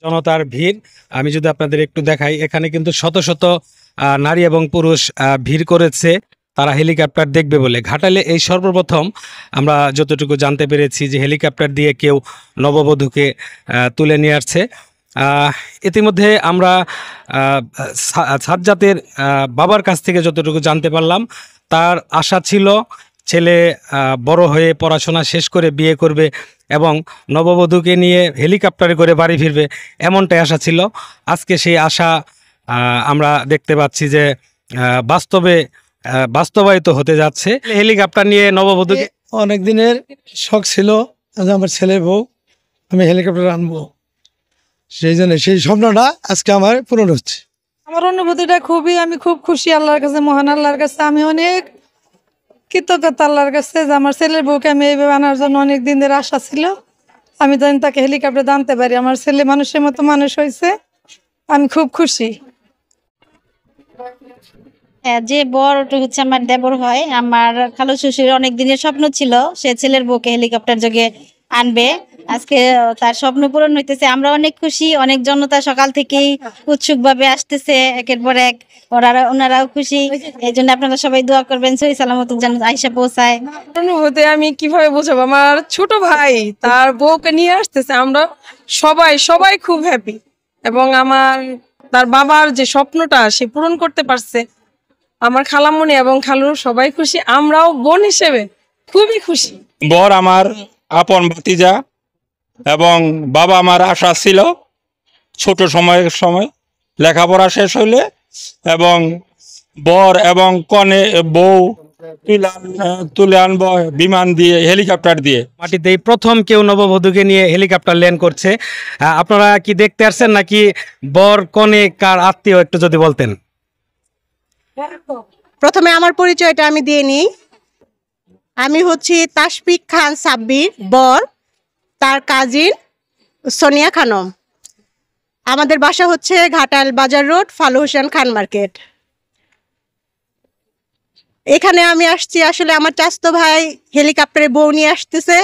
জনতার ভিড় আমি যদি আপনাদের একটু দেখাই, এখানে কিন্তু শত শত নারী এবং পুরুষ ভিড় করেছে তারা হেলিকপ্টার দেখবে বলে। ঘাটালে এই সর্বপ্রথম আমরা যতটুকু জানতে পেরেছি যে হেলিকপ্টার দিয়ে কেউ নববধূকে তুলে নিয়ে আসছে। ইতিমধ্যে আমরা সাজ্জাদের বাবার কাছ থেকে যতটুকু জানতে পারলাম, তার আশা ছিল ছেলে বড় হয়ে পড়াশোনা শেষ করে বিয়ে করবে এবং নববধূকে নিয়ে হেলিকপ্টারে করে বাড়ি ফিরবে, এমনটাই আশা ছিল। আজকে সেই আশা আমরা দেখতে পাচ্ছি যে বাস্তবায়িত হতে যাচ্ছে। হেলিকপ্টার নিয়ে নববধূকে অনেক দিনের শখ ছিল আমার ছেলের বউ আমি হেলিকপ্টার আনবো, সেই জন্য সেই স্বপ্নটা আজকে আমার পূরণ হচ্ছে। আমার অনুভূতিটা আমি খুব খুশি আল্লাহর কাছে, মহান আল্লাহর কাছে আমি অনেক কৃতজ্ঞতা আল্লাহর কাছে যে আমার ছেলের বউকে আমি এইভাবে আনার জন্য অনেক দিনের আশা ছিল। আমি জানি তাকে হেলিকপ্টার আনতে পারি, আমার ছেলে মানুষের মতো মানুষ হয়েছে, আমি খুব খুশি। যে বর হচ্ছে আমার দেবর হয়, আমার খালু শ্বশুর অনেক দিনের স্বপ্ন ছিল সে ছেলের বউকে হেলিকপ্টার যোগে আনবে, আজকে তার স্বপ্ন পূরণ হইতেছে। আমরা অনেক খুশি, অনেক জনতা সকাল থেকেই উৎসুক ভাবে আসতেছে একের পর এক, ওনারাও খুশি। এই জন্য আপনারা সবাই দোয়া করবেন সহি সালামত যেন আইসা পৌঁছায়। অনুভূতি আমি কিভাবে বোঝাবো, আমার ছোট ভাই তার বউকে নিয়ে আসতেছে, আমরা সবাই খুব হ্যাপি এবং তার বাবার যে স্বপ্নটা সে পূরণ করতে পারছে। আমার খালামণি এবং খালু সবাই খুশি, আমরাও বোন হিসেবে খুবই খুশি। বর আমার আপন ভাতিজা এবং বাবা আমার আশা ছিল ছোট সময় লেখাপড়া শেষ হইলে এবং বর এবং কনে বউ তুলে আনবো বিমান দিয়ে, হেলিকপ্টার দিয়ে। মাটিতে প্রথম কেউ নববধূকে নিয়ে হেলিকপ্টার ল্যান্ড করছে। আপনারা কি দেখতে আসছেন নাকি বর কনে কার আত্মীয়, একটু যদি বলতেন। প্রথমে আমার পরিচয়টা আমি দিয়ে নিই। আমি হচ্ছি তাসফিক খান সাব্বির বর, তার কাজিন সোনিয়া খানম। আমাদের বাসা হচ্ছে ঘাটাল বাজার রোড, ফালু হোসেন খান মার্কেট। এখানে আমি আসছি আসলে আমার চাচাতো ভাই হেলিকপ্টারে বউ নিয়ে আসতেছে,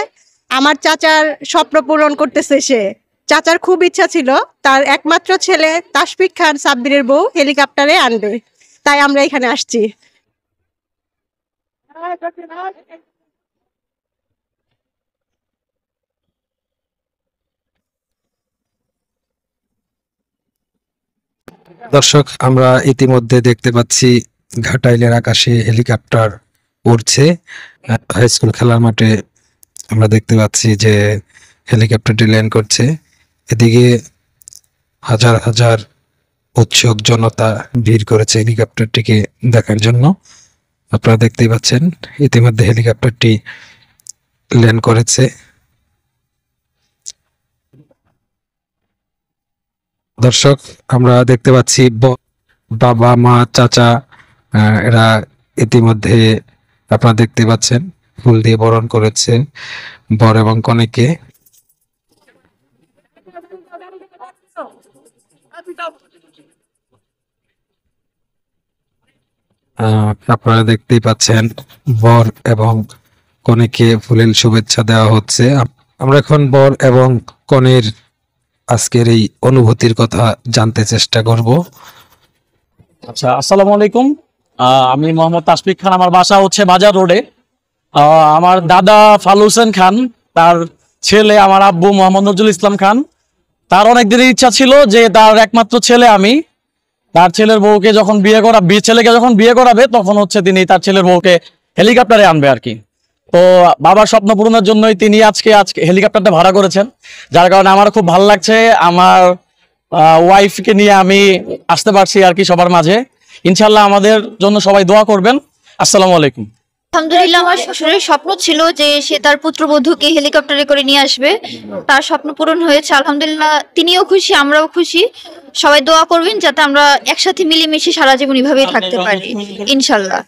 আমার চাচার স্বপ্ন পূরণ করতেছে সে। চাচার খুব ইচ্ছা ছিল তার একমাত্র ছেলে তাসফিক খান সাব্বিরের বউ হেলিকপ্টারে আনবে, তাই আমরা এখানে আসছি। দর্শক, আমরা ইতিমধ্যে দেখতে পাচ্ছি ঘাটাইলের আকাশে হেলিকপ্টার উড়ছে। হাই স্কুল খেলার মাঠে আমরা দেখতে পাচ্ছি যে হেলিকপ্টারটি ল্যান্ড করছে। এদিকে হাজার হাজার উৎসুক জনতা ভিড় করেছে হেলিকপ্টারটিকে দেখার জন্য। আপনারা দেখতেই পাচ্ছেন ইতিমধ্যে হেলিকপ্টারটি ল্যান্ড করেছে। দর্শক, আমরা দেখতে পাচ্ছি বাবা মা চাচা এরা ইতিমধ্যে আপনারা দেখতে পাচ্ছেন ফুল দিয়ে বরণ করেছে বর এবং কনেকে। আপনারা দেখতেই পাচ্ছেন বর এবং কনেকে ফুলের শুভেচ্ছা দেওয়া হচ্ছে। আমরা এখন বর এবং কনের আজকের এই অনুভূতির কথা জানতে চেষ্টা করব। আচ্ছা, আসসালামু আলাইকুম। আমি মোহাম্মদ তাসফিক খান, আমার বাসা হচ্ছে বাজার রোডে। আমার দাদা ফালু হোসেন খান, তার ছেলে আমার আব্বু মোহাম্মদ নজরুল ইসলাম খান। তার অনেক দিনের ইচ্ছা ছিল যে তার একমাত্র ছেলে আমি, তার ছেলের বউকে যখন ছেলেকে যখন বিয়ে করাবে তখন হচ্ছে তিনি তার ছেলের বউকে হেলিকপ্টারে আনবে আর কি। তো বাবার স্বপ্ন পূরণের জন্যই তিনি আজকে হেলিকপ্টারটা ভাড়া করেছেন, যার কারণে আমার খুব ভালো লাগছে। আমার ওয়াইফকে নিয়ে আমি আসতে পারছি আর কি সবার মাঝে। ইনশাল্লাহ আমাদের জন্য সবাই দোয়া করবেন। আসসালামু আলাইকুম। আলহামদুলিল্লাহ, আমার শ্বশুরের স্বপ্ন ছিল যে সে তার পুত্রবধূকে হেলিকপ্টারে করে নিয়ে আসবে, তার স্বপ্ন পূরণ হয়েছে আলহামদুলিল্লাহ। তিনিও খুশি, আমরাও খুশি। সবাই দোয়া করবেন যাতে আমরা একসাথে মিলেমিশে সারা জীবন এভাবেই থাকতে পারি ইনশাল্লাহ।